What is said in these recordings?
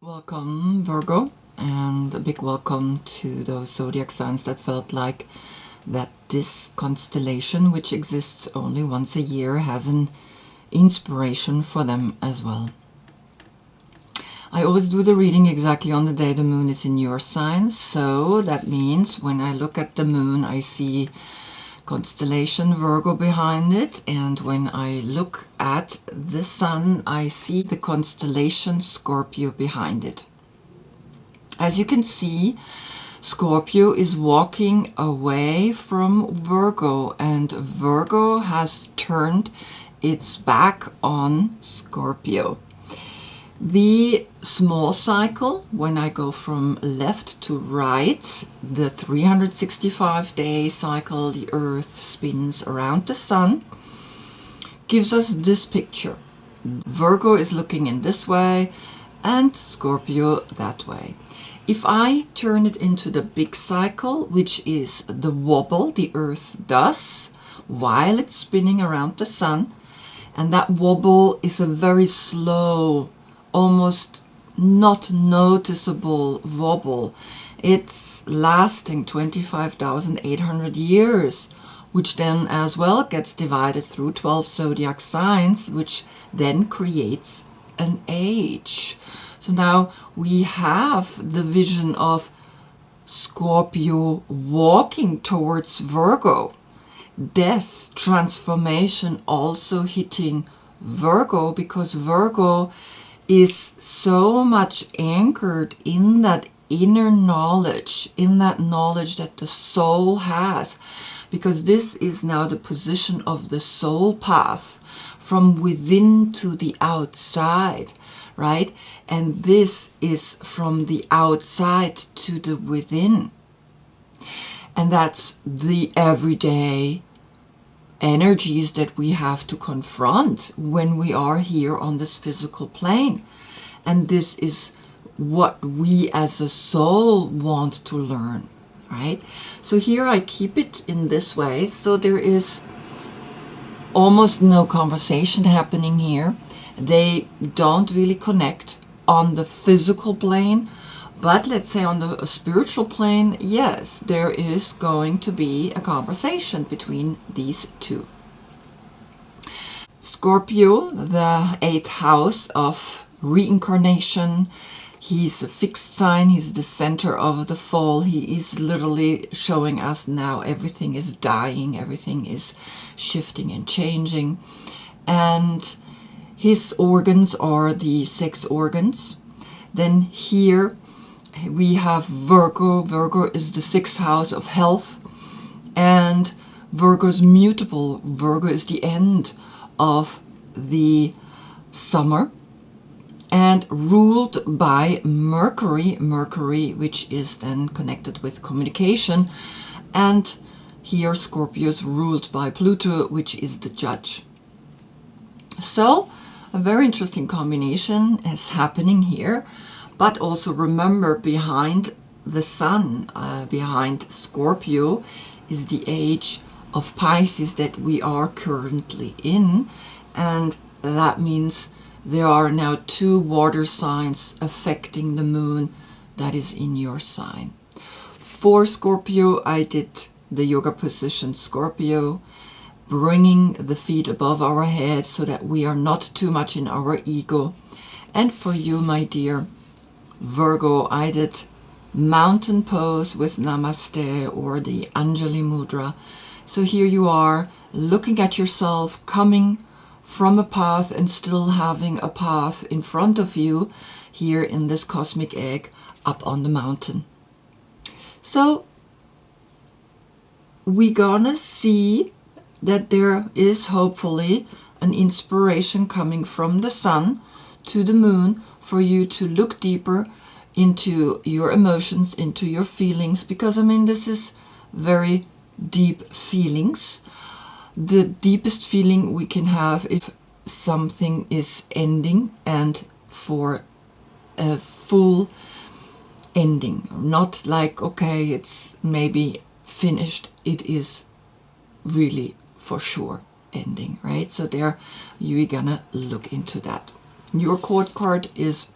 Welcome, Virgo, and a big welcome to those zodiac signs that felt like that this constellation, which exists only once a year, has an inspiration for them as well. I always do the reading exactly on the day the moon is in your sign, so that means when I look at the moon, I see constellation Virgo behind it, and when I look at the sun, I see the constellation Scorpio behind it. As you can see, Scorpio is walking away from Virgo, and Virgo has turned its back on Scorpio. The small cycle, when I go from left to right, the 365-day cycle the Earth spins around the Sun, gives us this picture. Virgo is looking in this way and Scorpio that way. If I turn it into the big cycle, which is the wobble the Earth does while it's spinning around the Sun, and that wobble is a very slow, almost not noticeable wobble. It's lasting 25,800 years, which then as well gets divided through 12 zodiac signs, which then creates an age. So now we have the vision of Scorpio walking towards Virgo. Death, transformation also hitting Virgo, because Virgo is so much anchored in that inner knowledge, in that knowledge that the soul has, because this is now the position of the soul path from within to the outside, right? And this is from the outside to the within. And that's the everyday energies that we have to confront when we are here on this physical plane. And this is what we as a soul want to learn, right? So here I keep it in this way, so there is almost no conversation happening here. They don't really connect on the physical plane, but let's say on the spiritual plane, yes, there is going to be a conversation between these two. Scorpio, the 8th house of reincarnation, he's a fixed sign, he's the center of the fall. He is literally showing us now everything is dying, everything is shifting and changing. And his organs are the 6 organs. Then here we have Virgo. Virgo is the 6th house of health, and Virgo is mutable. Virgo is the end of the summer and ruled by Mercury, which is then connected with communication. And here Scorpio is ruled by Pluto, which is the judge. So a very interesting combination is happening here. But also remember, behind the sun, behind Scorpio, is the age of Pisces that we are currently in. And that means there are now 2 water signs affecting the moon that is in your sign. For Scorpio, I did the yoga position Scorpio, bringing the feet above our head so that we are not too much in our ego. And for you, my dear Virgo, I did mountain pose with Namaste or the Anjali Mudra. So here you are looking at yourself, coming from a path and still having a path in front of you here in this cosmic egg up on the mountain. So we're gonna see that there is hopefully an inspiration coming from the sun to the moon for you to look deeper into your emotions, into your feelings, because I mean, this is very deep feelings. The deepest feeling we can have if something is ending, and for a full ending, not like, okay, it's maybe finished, it is really for sure ending, right? So there you're gonna look into that. Your court card is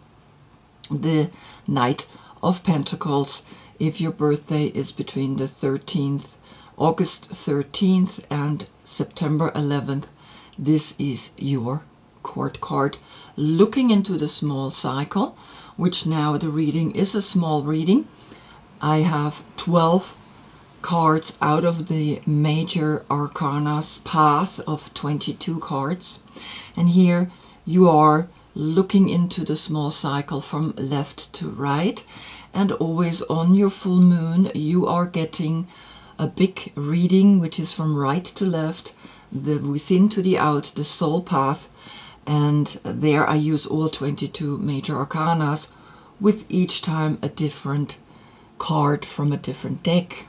the Knight of Pentacles. If your birthday is between the 13th, August 13th and September 11th, this is your court card. Looking into the small cycle, which now the reading is a small reading, I have 12 cards out of the major arcana's path of 22 cards. And here you are looking into the small cycle from left to right, and always on your full moon you are getting a big reading, which is from right to left, the within to the out, the soul path. And there I use all 22 major arcanas, with each time a different card from a different deck.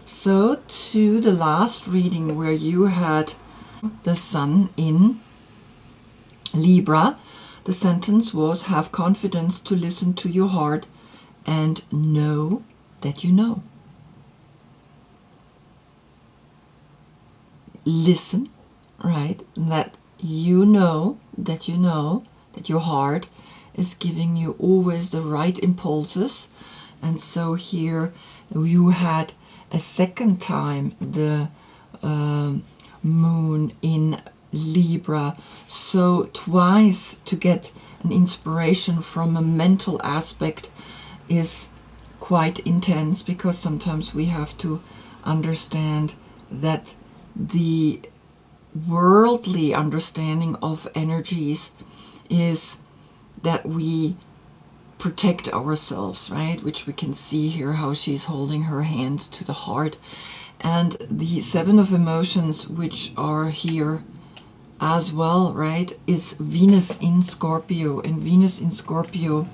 So to the last reading, where you had the Sun in Libra, the sentence was, have confidence to listen to your heart and know that you know. Listen, right? That you know that your heart is giving you always the right impulses. And so here you had a second time the moon in Libra, so twice to get an inspiration from a mental aspect is quite intense, because sometimes we have to understand that the worldly understanding of energies is that we protect ourselves, right? Which we can see here, how she's holding her hand to the heart. And the Seven of Emotions, which are here as well, right, is Venus in Scorpio. And Venus in Scorpio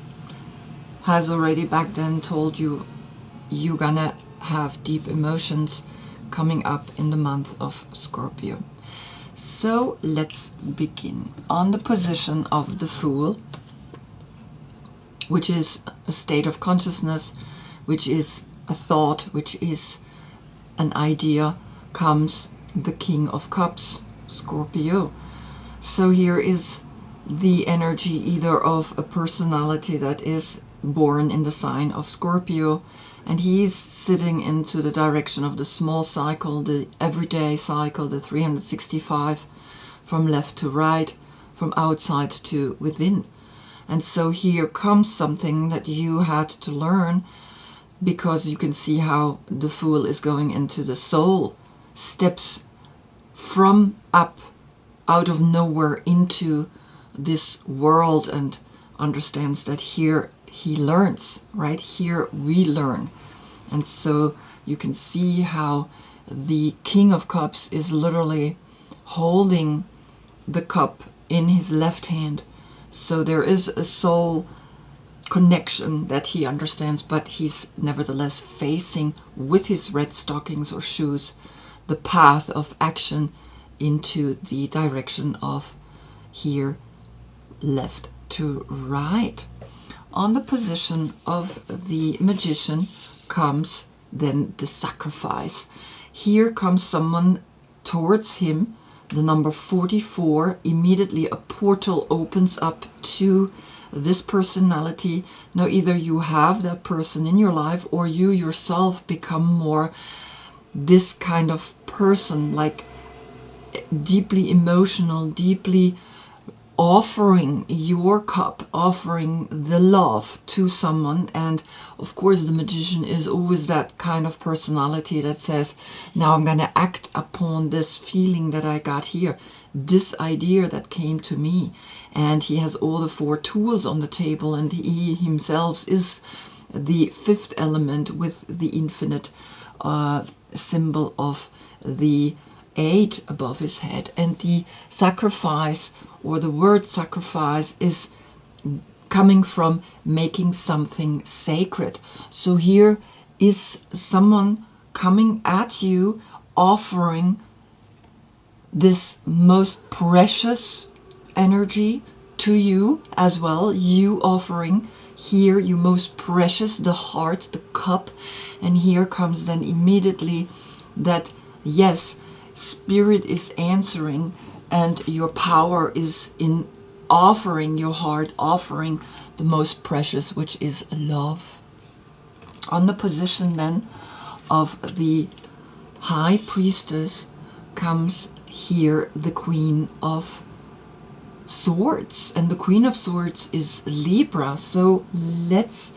has already back then told you you're gonna have deep emotions coming up in the month of Scorpio. So let's begin. On the position of the Fool, which is a state of consciousness, which is a thought, which is an idea, comes the King of Cups, Scorpio. So here is the energy either of a personality that is born in the sign of Scorpio, and he's sitting into the direction of the small cycle, the everyday cycle, the 365, from left to right, from outside to within. And so here comes something that you had to learn, because you can see how the Fool is going into the soul, steps from up out of nowhere into this world, and understands that here he learns, right? Here we learn. And so you can see how the King of Cups is literally holding the cup in his left hand. So there is a soul connection that he understands, but he's nevertheless facing with his red stockings or shoes the path of action into the direction of here left to right. On the position of the Magician comes then the Sacrifice. Here comes someone towards him, the number 44. Immediately a portal opens up to this personality. Now either you have that person in your life, or you yourself become more this kind of person, like deeply emotional, deeply offering your cup, offering the love to someone. And of course the Magician is always that kind of personality that says, now I'm going to act upon this feeling that I got here, this idea that came to me. And he has all the 4 tools on the table, and he himself is the 5th element with the infinite symbol of the 8 above his head. And the sacrifice, or the word sacrifice, is coming from making something sacred. So here is someone coming at you, offering this most precious energy to you as well. You offering here your most precious, the heart, the cup. And here comes then immediately that, yes, Spirit is answering, and your power is in offering your heart, offering the most precious, which is love. On the position then of the High Priestess comes here the Queen of Swords, and the Queen of Swords is Libra. So let's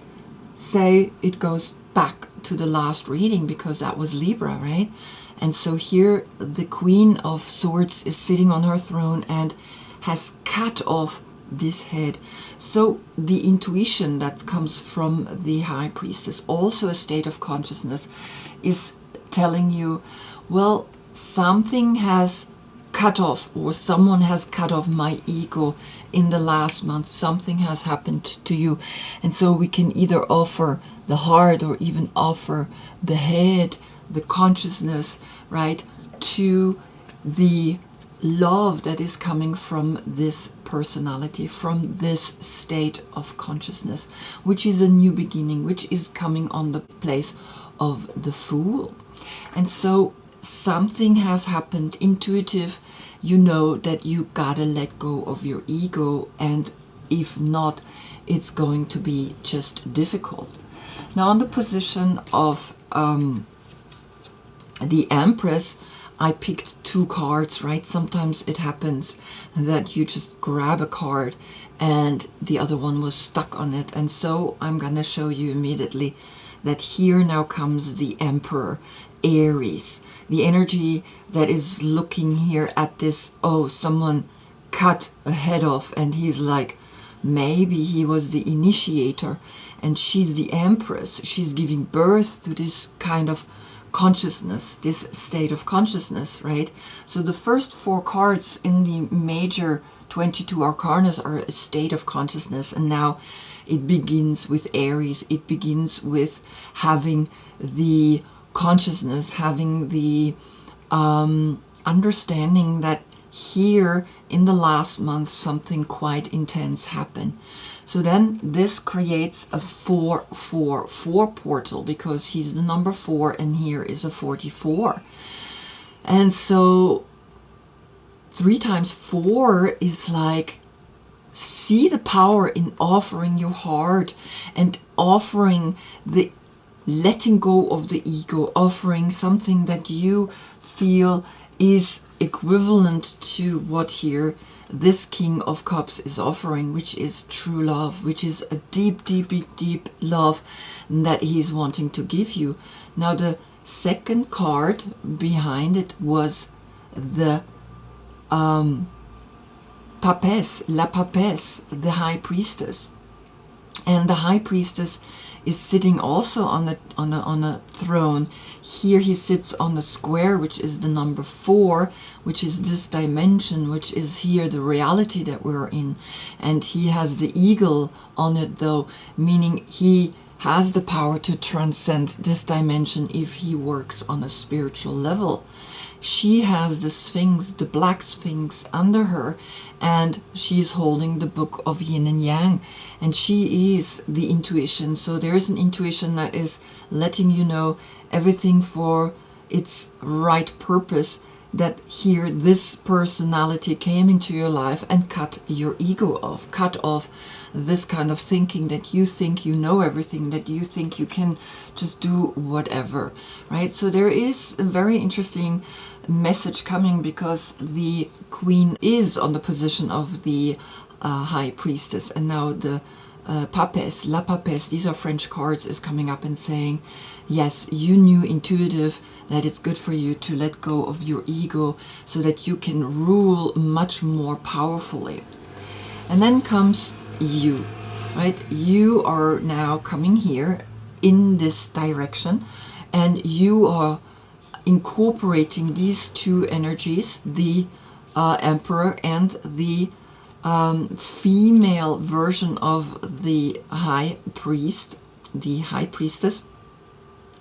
say it goes back to the last reading, because that was Libra, right? And so here the Queen of Swords is sitting on her throne and has cut off this head. So the intuition that comes from the High Priestess, also a state of consciousness, is telling you, well, something has cut off, or someone has cut off my ego in the last month. Something has happened to you. And so we can either offer the heart or even offer the head, the consciousness, right, to the love that is coming from this personality, from this state of consciousness, which is a new beginning, which is coming on the place of the Fool. And so something has happened intuitive. You know that you gotta let go of your ego, and if not, it's going to be just difficult. Now on the position of the Empress, I picked two cards, right? Sometimes it happens that you just grab a card and the other one was stuck on it. And so I'm gonna show you immediately that here now comes the Emperor, Aries, the energy that is looking here at this, oh, someone cut a head off, and he's like, maybe he was the initiator and she's the Empress. She's giving birth to this kind of consciousness, this state of consciousness, right? So the first four cards in the major 22 arcanas are a state of consciousness, and now it begins with Aries. It begins with having the consciousness, having the understanding that here in the last month something quite intense happened. So then this creates a 4-4-4 portal, because he's the number 4 and here is a 44. And so 3 times 4 is like, see the power in offering your heart and offering the letting go of the ego, offering something that you feel is equivalent to what here this King of Cups is offering, which is true love, which is a deep, deep, deep, deep love that he's wanting to give you. Now the second card behind it was the Papesse, La Papesse, the High Priestess. And the High Priestess is sitting also on a throne. Here he sits on a square, which is the number 4, which is this dimension, which is here the reality that we're in. And he has the eagle on it, though, meaning he has the power to transcend this dimension if he works on a spiritual level. She has the Sphinx, the Black Sphinx, under her, and she's holding the book of Yin and Yang, and she is the intuition. So there's an intuition that is letting you know everything for its right purpose, that here this personality came into your life and cut your ego off, cut off this kind of thinking that you think you know everything, that you think you can just do whatever, right? So there is a very interesting message coming, because the Queen is on the position of the High Priestess, and now the Papesse, La Papesse, these are French cards, is coming up and saying, yes, you knew intuitive that it's good for you to let go of your ego so that you can rule much more powerfully. And then comes you, right? You are now coming here in this direction, and you are incorporating these two energies, the Emperor and the female version of the High Priest, the High Priestess,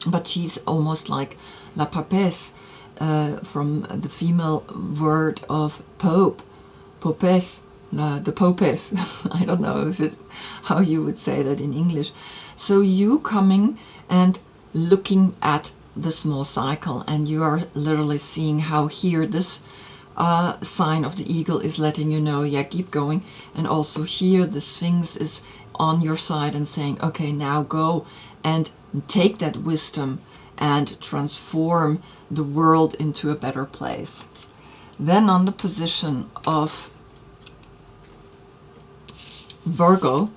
but she's almost like La Papesse, from the female word of Pope, Popesse, the Popess. I don't know if how you would say that in English. So you coming and looking at the small cycle, and you are literally seeing how here this sign of the eagle is letting you know, yeah, keep going. And also here the Sphinx is on your side and saying, okay, now go and take that wisdom and transform the world into a better place. Then on the position of Virgo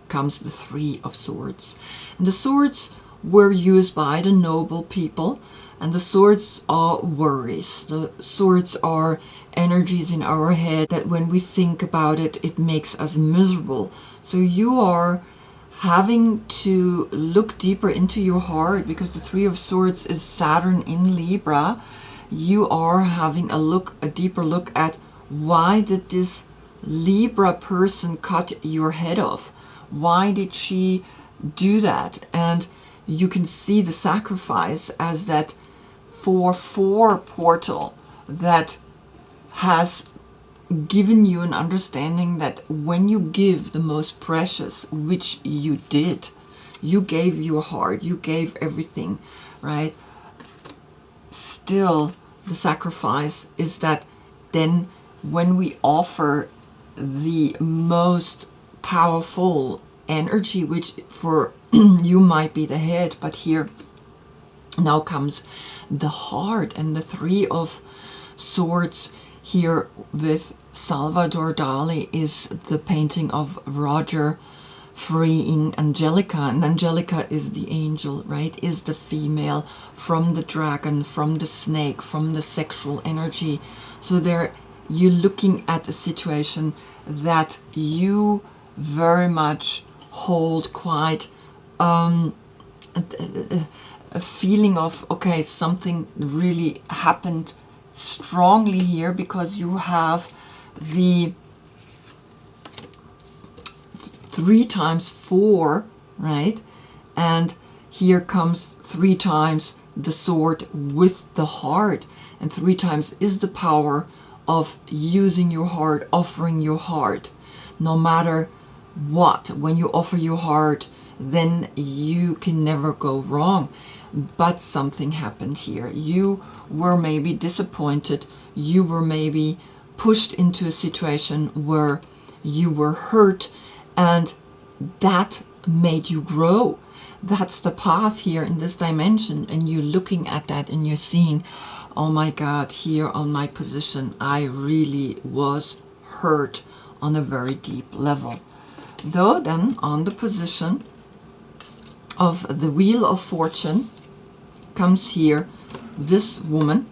comes the Three of Swords. And the swords were used by the noble people, and the swords are worries. The swords are energies in our head that when we think about it, it makes us miserable. So you are having to look deeper into your heart, because the Three of Swords is Saturn in Libra. You are having a deeper look at, why did this Libra person cut your head off? Why did she do that? And you can see the sacrifice as that 4/4 portal that has given you an understanding that when you give the most precious, which you did, you gave your heart, you gave everything, right? Still, the sacrifice is that then when we offer the most powerful energy, which for you might be the head, but here now comes the heart. And the Three of Swords here with Salvador Dali is the painting of Roger freeing Angelica, and Angelica is the angel, right? Is the female from the dragon, from the snake, from the sexual energy. So there you're looking at a situation that you very much hold quite a feeling of, okay, something really happened strongly here, because you have the 3 times 4, right? And here comes 3 times the sword with the heart, and 3 times is the power of using your heart, offering your heart, no matter what. When you offer your heart, then you can never go wrong. But something happened here. You were maybe disappointed. You were maybe pushed into a situation where you were hurt, and that made you grow. That's the path here in this dimension, and you're looking at that and you're seeing, oh my God, here on my position, I really was hurt on a very deep level. Though then on the position of the Wheel of Fortune comes here this woman,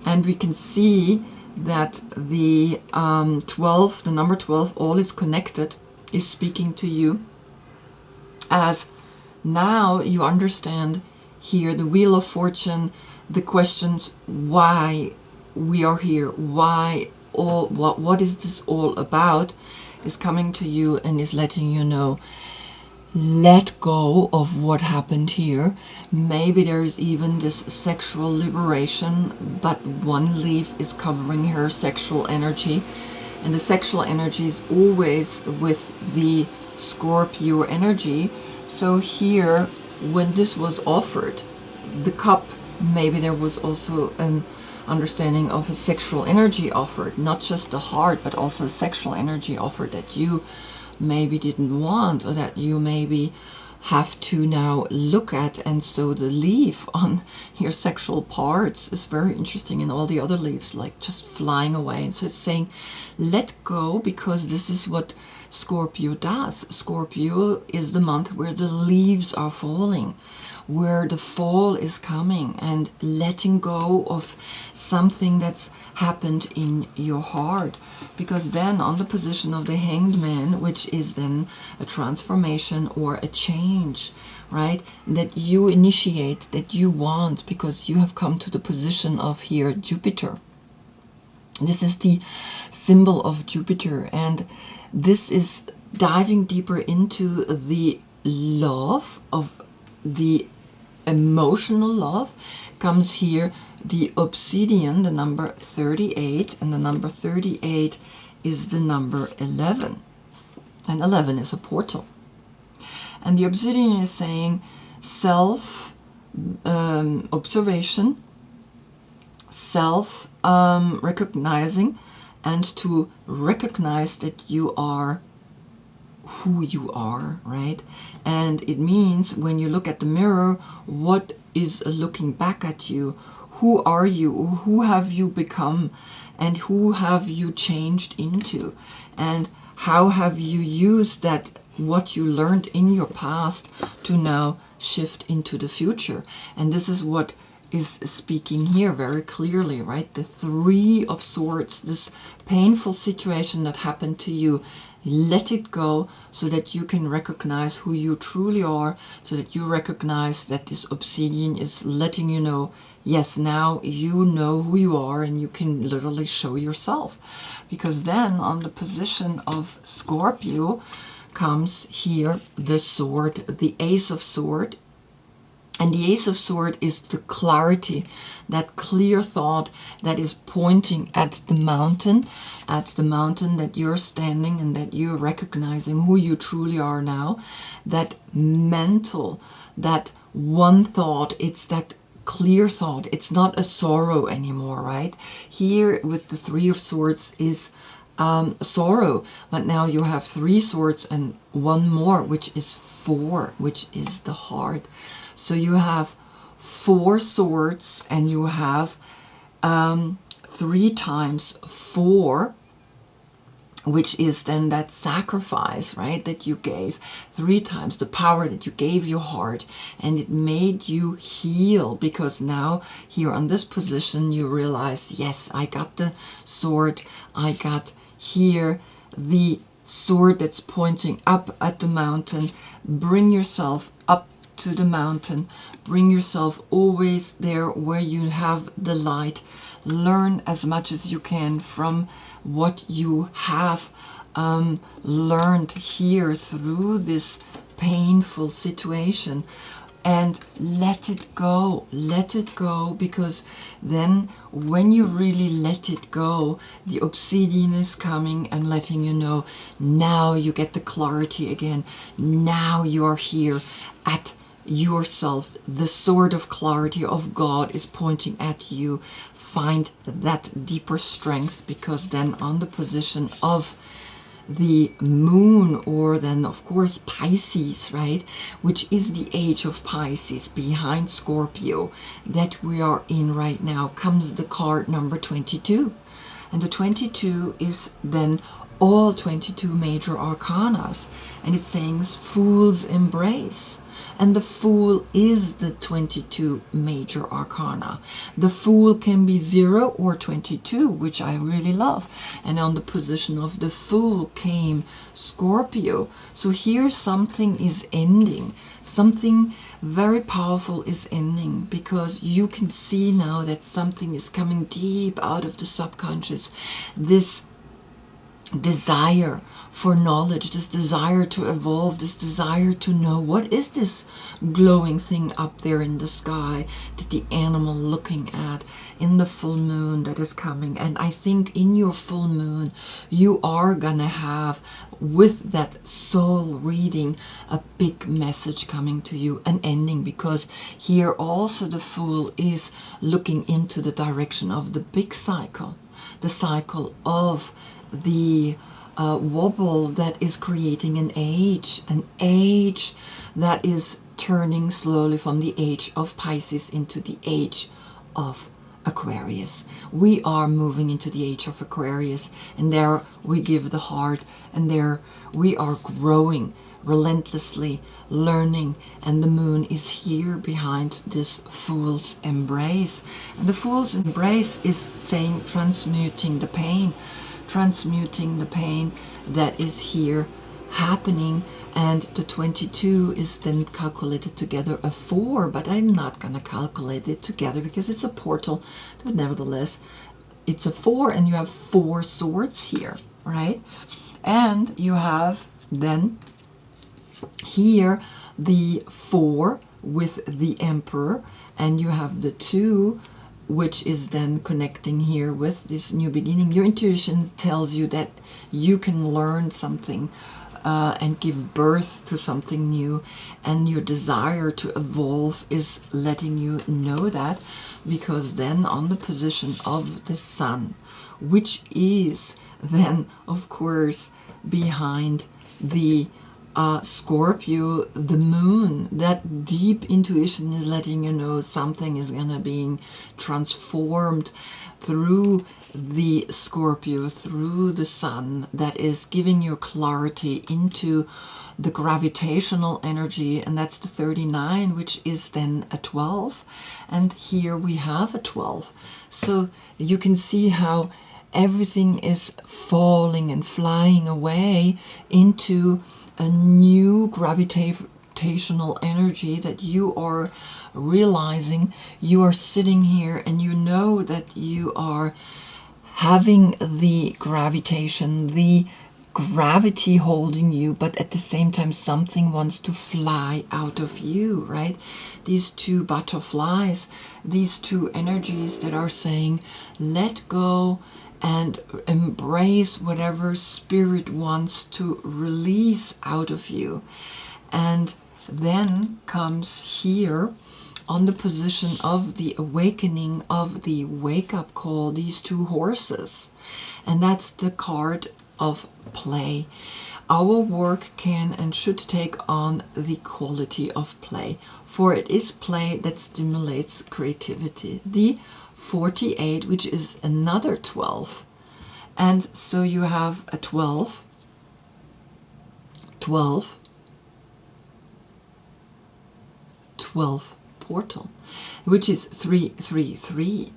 and we can see that the 12, the number 12, all is connected, is speaking to you, as now you understand here the Wheel of Fortune, the questions why we are here, why all, what is this all about, is coming to you and is letting you know, let go of what happened here. Maybe there's even this sexual liberation, but one leaf is covering her sexual energy, and the sexual energy is always with the Scorpio energy. So here, when this was offered, the cup, maybe there was also an understanding of a sexual energy offered, not just the heart, but also a sexual energy offered that you maybe didn't want, or that you maybe have to now look at. And so the leaf on your sexual parts is very interesting, and all the other leaves like just flying away. And so it's saying, let go, because this is what Scorpio does. Scorpio is the month where the leaves are falling, where the fall is coming, and letting go of something that's happened in your heart. Because then on the position of the Hanged Man, which is then a transformation or a change, right, that you initiate, that you want, because you have come to the position of here Jupiter. This is the symbol of Jupiter, and this is diving deeper into the love of the emotional love. Comes here the obsidian, the number 38, and the number 38 is the number 11, and 11 is a portal. And the obsidian is saying self observation, self recognizing, and to recognize that you are who you are, right? And it means when you look at the mirror, what is looking back at you? Who are you? Who have you become? And who have you changed into? And how have you used that, what you learned in your past, to now shift into the future? And this is what is speaking here very clearly, right? The Three of Swords, this painful situation that happened to you, let it go so that you can recognize who you truly are, so that you recognize that this obsidian is letting you know, yes, now you know who you are and you can literally show yourself. Because then on the position of Scorpio comes here the sword, the Ace of Swords. And the Ace of Swords is the clarity, that clear thought that is pointing at the mountain that you're standing and that you're recognizing who you truly are now. That mental, that one thought, it's that clear thought. It's not a sorrow anymore, right? Here with the Three of Swords is sorrow, but now you have 3 swords and one more, which is 4, which is the heart. So you have 4 swords and you have 3 times 4, which is then that sacrifice, right, that you gave 3 times, the power that you gave your heart, and it made you heal, because now here on this position you realize, yes, I got the sword, I got here the sword that's pointing up at the mountain. Bring yourself up to the mountain, bring yourself always there where you have the light. Learn as much as you can from what you have learned here through this painful situation, and let it go, because then when you really let it go, the obsidian is coming and letting you know, now you get the clarity again, now you are here at yourself. The sword of clarity of God is pointing at you. Find that deeper strength, because then on the position of the moon, or then of course Pisces, right, which is the age of Pisces behind Scorpio that we are in right now, comes the card number 22. And the 22 is then all 22 major arcanas, and it's saying Fool's Embrace. And the Fool is the 22 major arcana. The Fool can be 0 or 22, which I really love. And on the position of the Fool came Scorpio. So here something is ending. Something very powerful is ending, because you can see now that something is coming deep out of the subconscious. This desire for knowledge, this desire to evolve, this desire to know, what is this glowing thing up there in the sky that the animal looking at in the full moon that is coming. And I think in your full moon you are gonna have, with that soul reading, a big message coming to you, an ending, because here also the Fool is looking into the direction of the big cycle, the cycle of the wobble that is creating an age that is turning slowly from the age of Pisces into the age of Aquarius. We are moving into the age of Aquarius, and there we give the heart, and there we are growing relentlessly, learning, and the moon is here behind this Fool's Embrace. And the Fool's Embrace is saying transmuting the pain, that is here happening. And the 22 is then calculated together a 4, but I'm not going to calculate it together because it's a portal, but nevertheless it's a 4, and you have 4 swords here, right? And you have then here the 4 with the Emperor, and you have the 2, which is then connecting here with this new beginning. Your intuition tells you that you can learn something and give birth to something new, and your desire to evolve is letting you know that, because then on the position of the sun, which is then of course behind the Scorpio, the moon, that deep intuition is letting you know something is gonna be transformed through the Scorpio, through the sun, that is giving you clarity into the gravitational energy, and that's the 39, which is then a 12, and here we have a 12. So you can see how everything is falling and flying away into a new gravitational energy that you are realizing. You are sitting here and you know that you are having the gravitation, the gravity holding you, but at the same time something wants to fly out of you, right? These two butterflies, these two energies that are saying, let go and embrace whatever spirit wants to release out of you. And then comes here on the position of the awakening, of the wake-up call, these two horses. And that's the card of play. Our work can and should take on the quality of play, for it is play that stimulates creativity. The 48, which is another 12. And so you have a 12, 12, 12 portal, which is 333.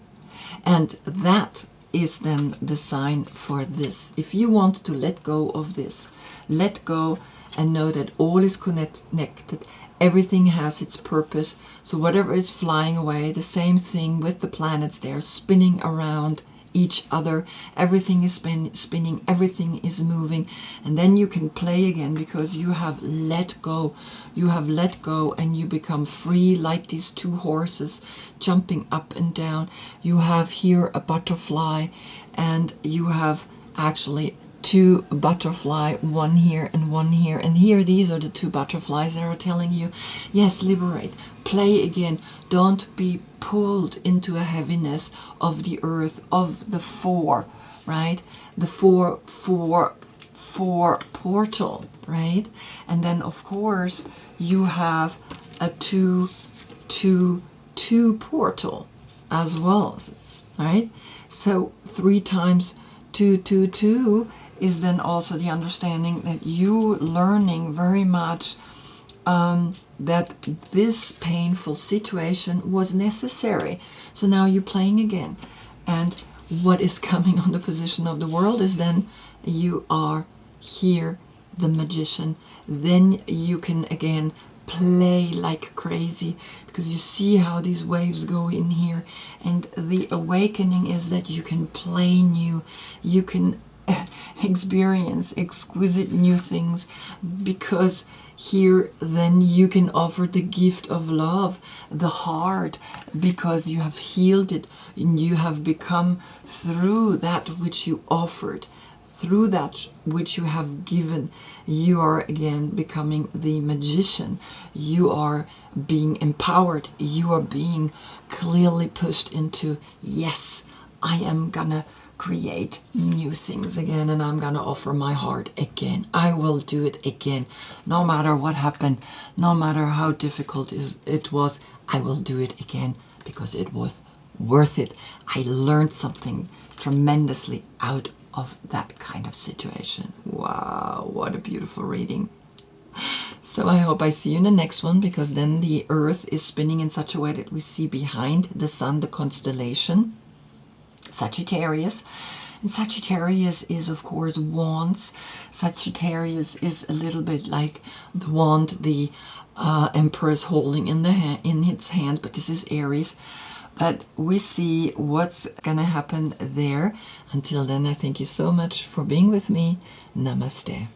And that is then the sign for this. If you want to let go of this, let go and know that all is connected. Everything has its purpose. So whatever is flying away, the same thing with the planets, they're spinning around each other. Everything is spinning, everything is moving. And then you can play again because you have let go. You have let go and you become free, like these two horses jumping up and down. You have here a butterfly, and you have actually two butterfly, one here and one here, and here these are the two butterflies that are telling you, yes, liberate, play again, don't be pulled into a heaviness of the earth, of the four, right? The four portal, right? And then of course you have a 2 portal as well, right? So 3 times 2 2 2 is then also the understanding that you learning very much that this painful situation was necessary. So now you're playing again. And what is coming on the position of the world is then you are here, the magician. Then you can again play like crazy, because you see how these waves go in here. And the awakening is that you can play new, you can experience exquisite new things, because here then you can offer the gift of love, the heart, because you have healed it and you have become, through that which you offered, through that which you have given, you are again becoming the magician. You are being empowered, you are being clearly pushed into, yes, I am gonna create new things again, and I'm gonna offer my heart again. I will do it again, no matter what happened, no matter how difficult it was. I will do it again because it was worth it. I learned something tremendously out of that kind of situation. Wow, what a beautiful reading. So I hope I see you in the next one, because then the earth is spinning in such a way that we see behind the sun the constellation Sagittarius. And Sagittarius is of course wands. Sagittarius is a little bit like the wand the Empress holding in its hand, but this is Aries. But we see what's gonna happen there. Until then, I thank you so much for being with me. Namaste.